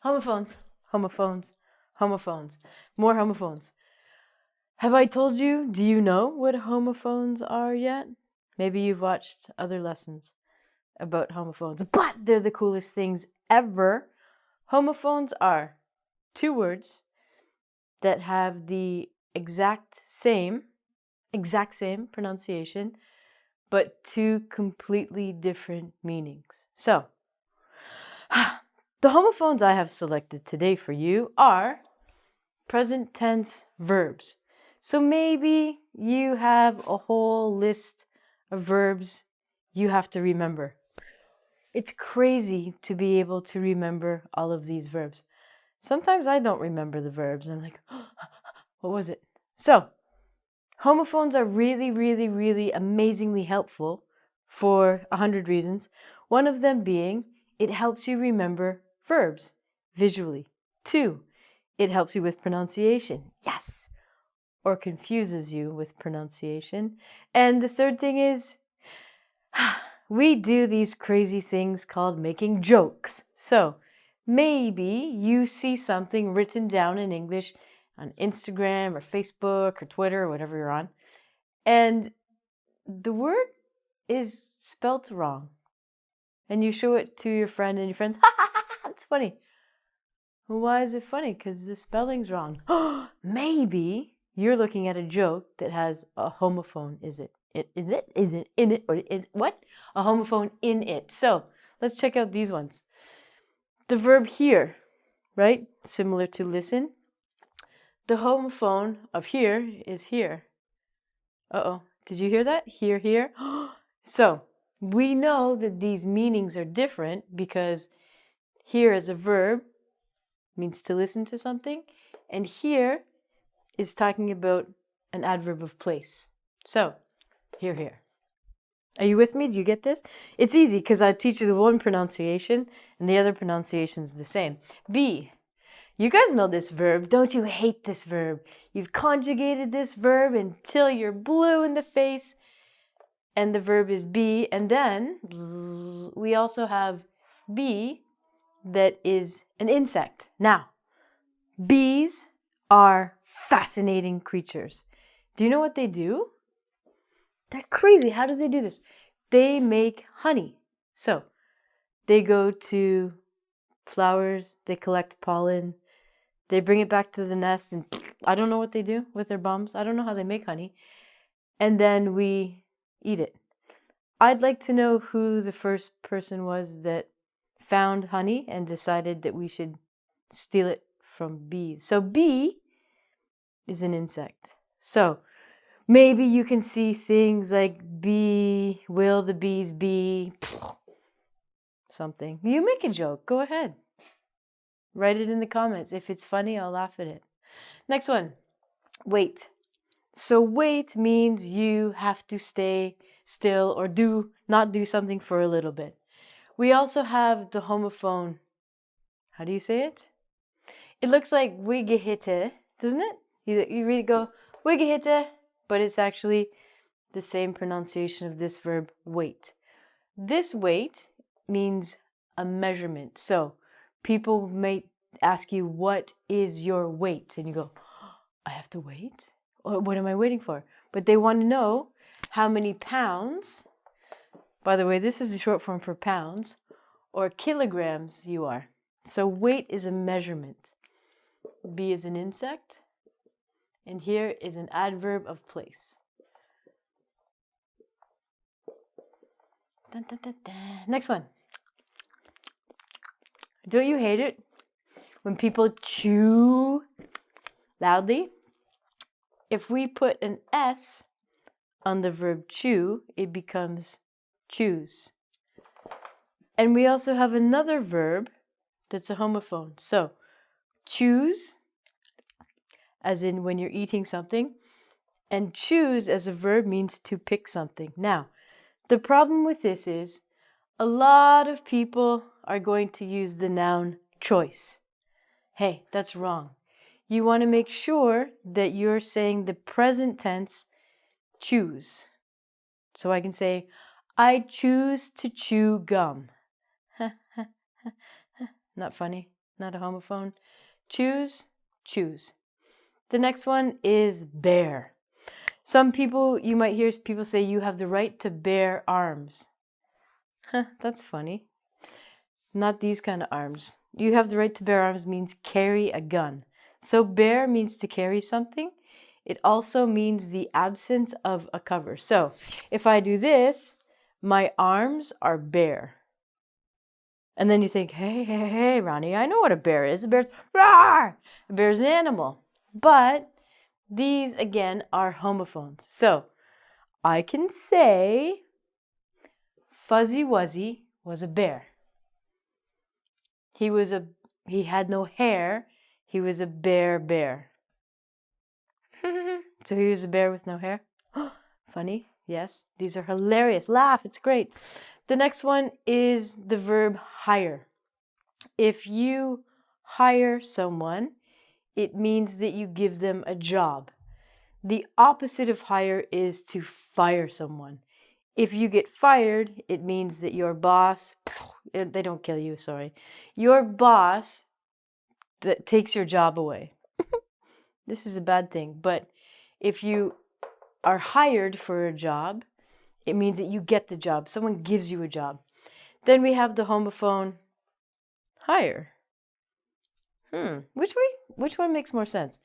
Homophones, homophones, homophones. More homophones. Have I told you, do you know what homophones are yet? Maybe you've watched other lessons about homophones, but they're the coolest things ever. Homophones are two words that have the exact same pronunciation, but two completely different meanings. So, the homophones I have selected today for you are present tense verbs. So maybe you have a whole list of verbs you have to remember. It's crazy to be able to remember all of these verbs. Sometimes I don't remember the verbs. I'm like, what was it? So, homophones are really, really, really amazingly helpful for 100 reasons. One of them being, it helps you remember verbs visually. 2, it helps you with pronunciation. Yes! Or confuses you with pronunciation. And the third thing is, we do these crazy things called making jokes. So maybe you see something written down in English on Instagram or Facebook or Twitter or whatever you're on, and the word is spelt wrong. And you show it to your friend and your friend's, ha ha ha, that's funny. Well, why is it funny? Because the spelling's wrong. Maybe you're looking at a joke that has a homophone. Is it in it, or is what? A homophone in it. So let's check out these ones. The verb hear, right? Similar to listen. The homophone of hear is here. Uh-oh. Did you hear that? Hear, hear. So we know that these meanings are different because hear as a verb means to listen to something, and here is talking about an adverb of place. So, hear, hear. Are you with me? Do you get this? It's easy because I teach you the one pronunciation and the other pronunciation is the same. Be. You guys know this verb. Don't you hate this verb? You've conjugated this verb until you're blue in the face, and the verb is be, and then we also have be that is an insect. Now, bees are fascinating creatures. Do you know what they do? They're crazy. How do they do this? They make honey. So, they go to flowers, they collect pollen, they bring it back to the nest, and I don't know what they do with their bums. I don't know how they make honey. And then we eat it. I'd like to know who the first person was that found honey and decided that we should steal it from bees. So bee is an insect. So maybe you can see things like bee, will the bees be something. You make a joke. Go ahead. Write it in the comments. If it's funny, I'll laugh at it. Next one. Wait. So wait means you have to stay still or not do something for a little bit. We also have the homophone. How do you say it? It looks like wiggehitte, doesn't it? You read it go wiggehitte, but it's actually the same pronunciation of this verb, wait. This wait means a measurement. So people may ask you, what is your weight? And you go, I have to wait? Or what am I waiting for? But they want to know how many pounds, by the way, this is the short form for pounds, or kilograms you are. So weight is a measurement. Be is an insect, and here is an adverb of place. Dun, dun, dun, dun. Next one. Don't you hate it when people chew loudly? If we put an S on the verb chew, it becomes choose. And we also have another verb that's a homophone. So, choose, as in when you're eating something, and choose as a verb means to pick something. Now, the problem with this is a lot of people are going to use the noun choice. Hey, that's wrong. You want to make sure that you're saying the present tense choose. So I can say, I choose to chew gum. Not funny. not a homophone. Choose, choose. The next one is bear. Some people, you might hear people say you have the right to bear arms. That's funny. Not these kind of arms. You have the right to bear arms means carry a gun. So bear means to carry something. It also means the absence of a cover. So if I do this, my arms are bare. And then you think, hey, Ronnie, I know what a bear is. A bear's, rawr! A bear's an animal. But these, again, are homophones. So I can say Fuzzy Wuzzy was a bear. He had no hair. He was a bear. So he was a bear with no hair. Funny, yes. These are hilarious. Laugh, it's great. The next one is the verb hire. If you hire someone, it means that you give them a job. The opposite of hire is to fire someone. If you get fired, it means that your boss, they don't kill you, sorry. Your boss takes your job away. This is a bad thing, but if you are hired for a job, it means that you get the job. Someone gives you a job. Then we have the homophone hire. Which one makes more sense?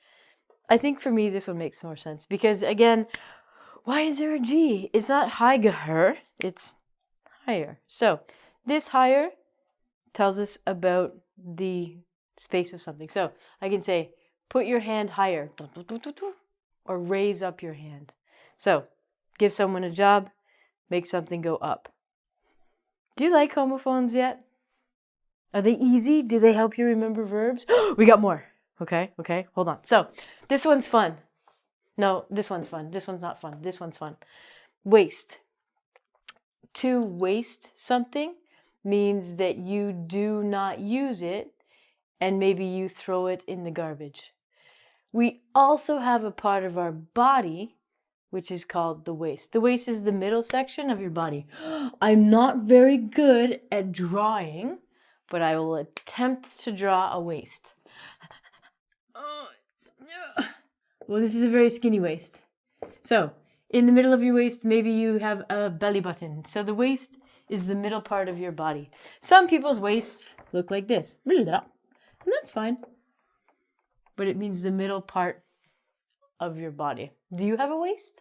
I think for me, this one makes more sense because, again, why is there a G? It's not higher, it's higher. So this higher tells us about the space of something. So I can say, put your hand higher, or raise up your hand. So give someone a job, make something go up. Do you like homophones yet? Are they easy? Do they help you remember verbs? We got more. Okay, hold on. So this one's fun. No, this one's fun. This one's not fun. This one's fun. Waste. To waste something means that you do not use it and maybe you throw it in the garbage. We also have a part of our body which is called the waist. The waist is the middle section of your body. I'm not very good at drawing, but I will attempt to draw a waist. Well, this is a very skinny waist. So, in the middle of your waist, maybe you have a belly button. So the waist is the middle part of your body. Some people's waists look like this. And that's fine. But it means the middle part of your body. Do you have a waist?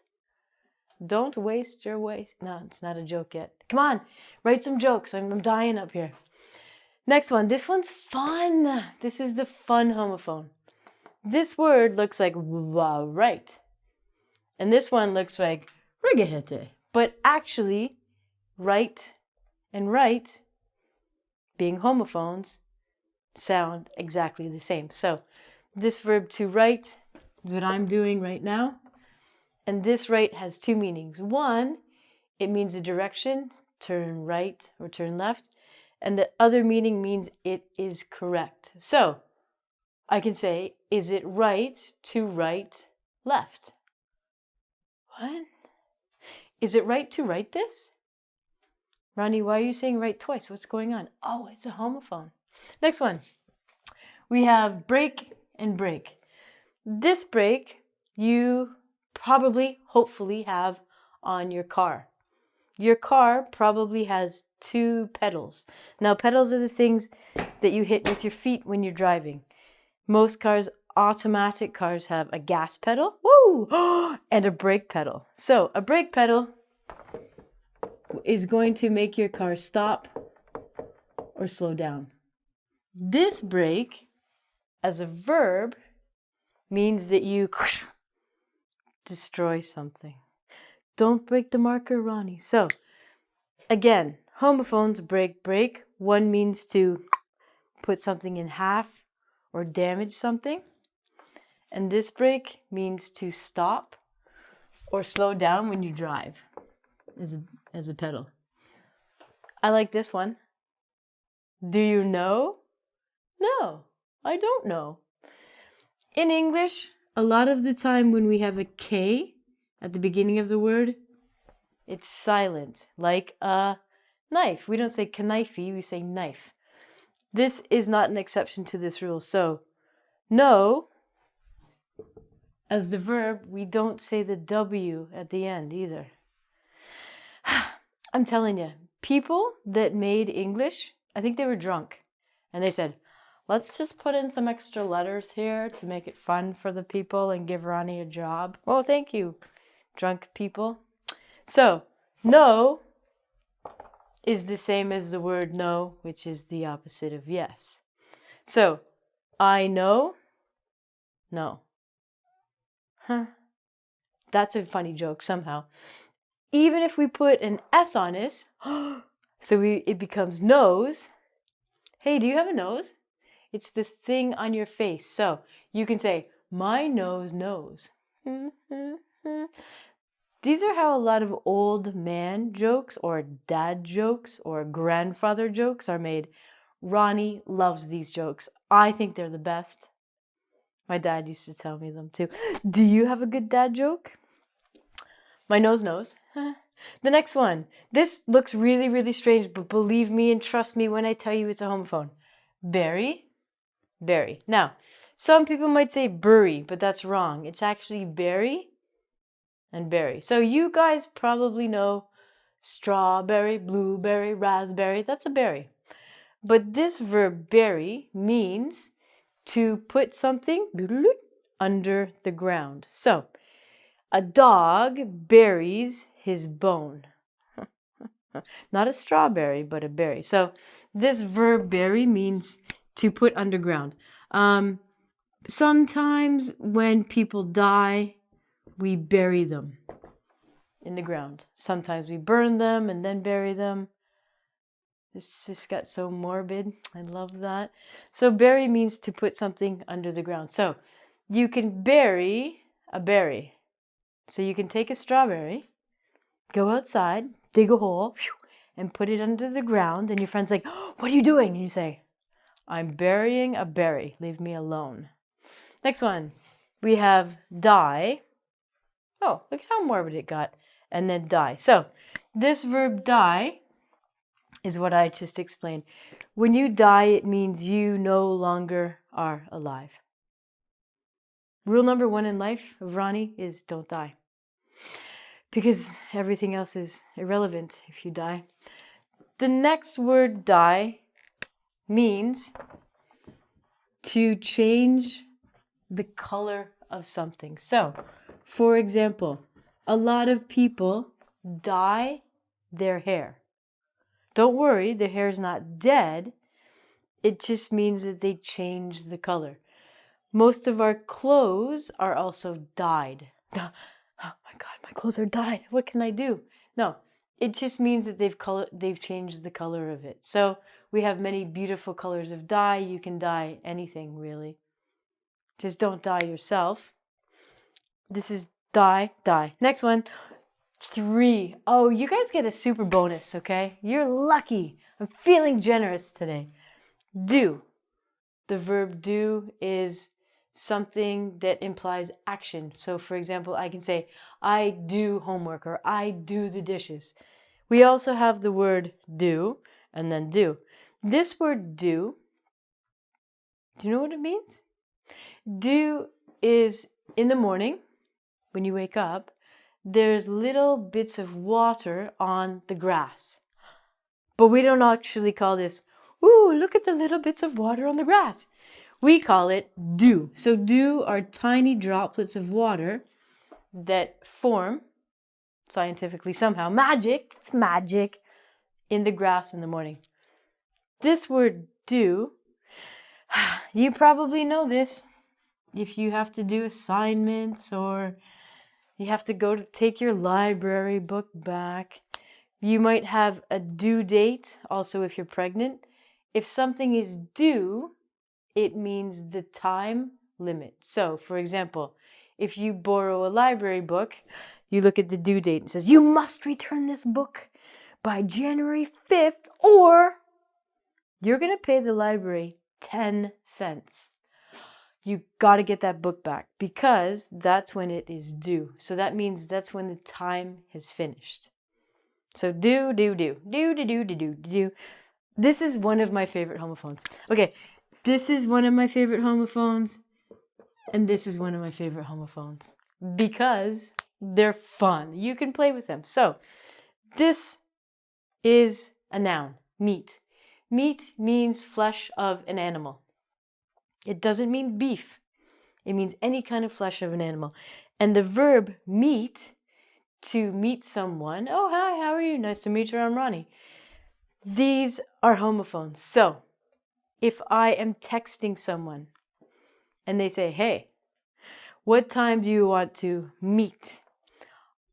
Don't waste your waist. No, it's not a joke yet. Come on, write some jokes. I'm dying up here. Next one. This one's fun. This is the fun homophone. This word looks like right. And this one looks like rigahete. But actually, right and right, being homophones, sound exactly the same. So this verb to write is what I'm doing right now. And this right has two meanings. One, it means a direction, turn right or turn left. And the other meaning means it is correct. So I can say, is it right to write left? What? Is it right to write this? Ronnie, why are you saying right twice? What's going on? Oh, it's a homophone. Next one. We have brake and brake. This brake you probably, hopefully, have on your car. Your car probably has two pedals. Now, pedals are the things that you hit with your feet when you're driving. Most cars, automatic cars, have a gas pedal, woo, and a brake pedal. So a brake pedal is going to make your car stop or slow down. This brake, as a verb, means that you destroy something. Don't break the marker, Ronnie. So, again, homophones, break. One means to put something in half or damage something. And this break means to stop or slow down when you drive as a pedal. I like this one. Do you know? No, I don't know. In English, a lot of the time when we have a K at the beginning of the word, it's silent, like a knife. We don't say knifey, we say knife. this is not an exception to this rule. So, know, as the verb, we don't say the W at the end either. I'm telling you, people that made English, I think they were drunk. And they said, let's just put in some extra letters here to make it fun for the people and give Ronnie a job. Oh, thank you, drunk people. So, know is the same as the word no, which is the opposite of yes. So, I know, no. Huh. That's a funny joke somehow. Even if we put an S on it, so it becomes nose. Hey, do you have a nose? It's the thing on your face. So you can say, my nose knows. These are how a lot of old man jokes or dad jokes or grandfather jokes are made. Ronnie loves these jokes. I think they're the best. My dad used to tell me them too. Do you have a good dad joke? My nose knows. The next one. This looks really, really strange, but believe me and trust me when I tell you it's a homophone. Berry, berry. Now, some people might say bury, but that's wrong. It's actually berry and berry. So you guys probably know strawberry, blueberry, raspberry. That's a berry. But this verb bury means to put something under the ground. So, a dog buries his bone. Not a strawberry, but a berry. So this verb bury means to put underground. Sometimes when people die, we bury them in the ground. Sometimes we burn them and then bury them. This just got so morbid. I love that. So bury means to put something under the ground. So you can bury a berry. So you can take a strawberry, go outside, dig a hole, and put it under the ground. And your friend's like, oh, what are you doing? And you say, I'm burying a berry. Leave me alone. Next one, we have die. Oh, look at how morbid it got. And then die. So this verb die is what I just explained. When you die, it means you no longer are alive. Rule number 1 in life of Ronnie is don't die. Because everything else is irrelevant if you die. The next word die means to change the color of something. So, for example, a lot of people dye their hair. Don't worry, the hair is not dead. It just means that they change the color. Most of our clothes are also dyed. Oh my God, my clothes are dyed. What can I do? No, it just means that they've changed the color of it. So we have many beautiful colors of dye. You can dye anything, really. Just don't dye yourself. This is dye, dye. Next one, 3. Oh, you guys get a super bonus, okay? You're lucky. I'm feeling generous today. Do. The verb do is something that implies action. So, for example, I can say, I do homework or I do the dishes. We also have the word do and then do. This word do you know what it means? Do is in the morning, when you wake up, there's little bits of water on the grass. But we don't actually call this, ooh, look at the little bits of water on the grass. We call it dew. So dew are tiny droplets of water that form, scientifically somehow, magic, it's magic, in the grass in the morning. This word dew, you probably know this. If you have to do assignments or you have to go to take your library book back, you might have a due date, also if you're pregnant. If something is due, it means the time limit. So, for example, if you borrow a library book, you look at the due date and it says, you must return this book by January 5th or you're going to pay the library 10 cents. You got to get that book back because that's when it is due. So that means that's when the time has finished. So do. This is one of my favorite homophones. Okay, this is one of my favorite homophones, and this is one of my favorite homophones because they're fun. You can play with them. So, this is a noun, meat. Meat means flesh of an animal. It doesn't mean beef. It means any kind of flesh of an animal. And the verb meet, to meet someone. Oh, hi, how are you? Nice to meet you, I'm Ronnie. These are homophones. So, if I am texting someone and they say, hey, what time do you want to meet?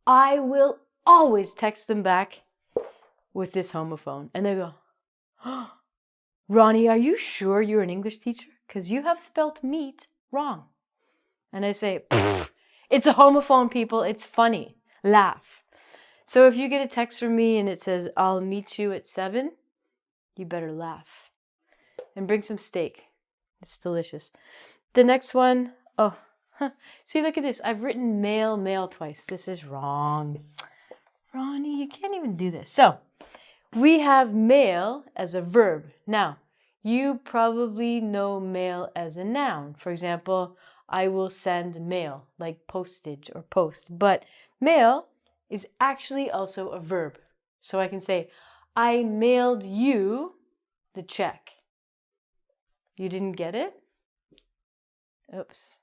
I will always text them back with this homophone. And they go, oh, Ronnie, are you sure you're an English teacher? Because you have spelt meat wrong. And I say, it's a homophone, people. It's funny. Laugh. So if you get a text from me and it says, I'll meet you at 7, you better laugh. And bring some steak. It's delicious. The next one, see, look at this. I've written male twice. This is wrong. Ronnie, you can't even do this. So, we have male as a verb. Now, you probably know male as a noun. For example, I will send mail, like postage or post. But mail is actually also a verb. So I can say, I mailed you the check. You didn't get it? Oops.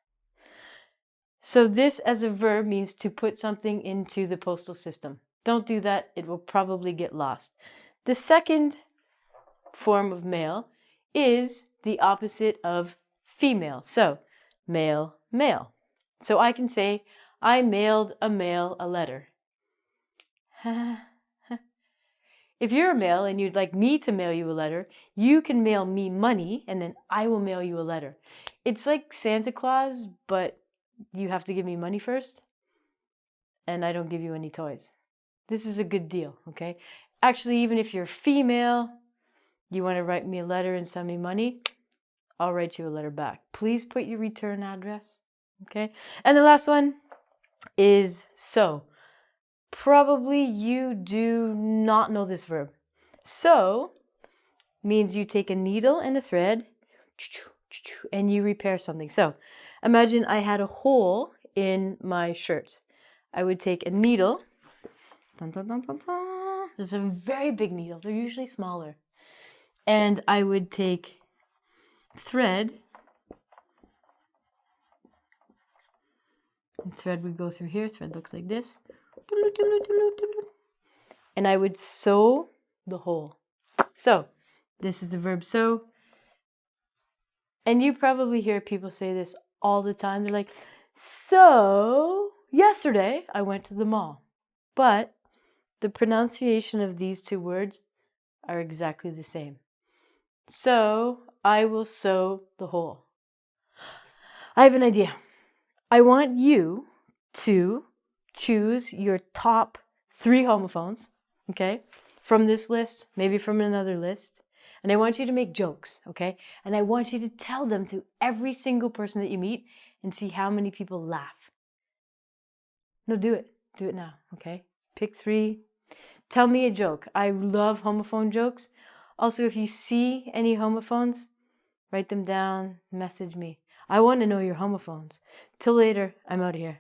So this as a verb means to put something into the postal system. Don't do that. It will probably get lost. The second form of male is the opposite of female. So male, male. So I can say, I mailed a male a letter. If you're a male and you'd like me to mail you a letter, you can mail me money and then I will mail you a letter. It's like Santa Claus, but you have to give me money first and I don't give you any toys. This is a good deal, okay? Actually, even if you're female, you want to write me a letter and send me money, I'll write you a letter back. Please put your return address, okay? And the last one is so. Probably you do not know this verb. So means you take a needle and a thread and you repair something. So imagine I had a hole in my shirt. I would take a needle. This is a very big needle. They're usually smaller. And I would take thread. And thread would go through here. Thread looks like this. And I would sew the hole. So, this is the verb sew. And you probably hear people say this all the time. They're like, so, yesterday I went to the mall. But the pronunciation of these two words are exactly the same. So, I will sew the hole. I have an idea. I want you to choose your top 3 homophones, okay, from this list, maybe from another list, and I want you to make jokes, okay, and I want you to tell them to every single person that you meet and see how many people laugh. No, do it now, okay, pick 3, tell me a joke. I love homophone jokes. Also, if you see any homophones, write them down, message me. I want to know your homophones. Till later, I'm out of here.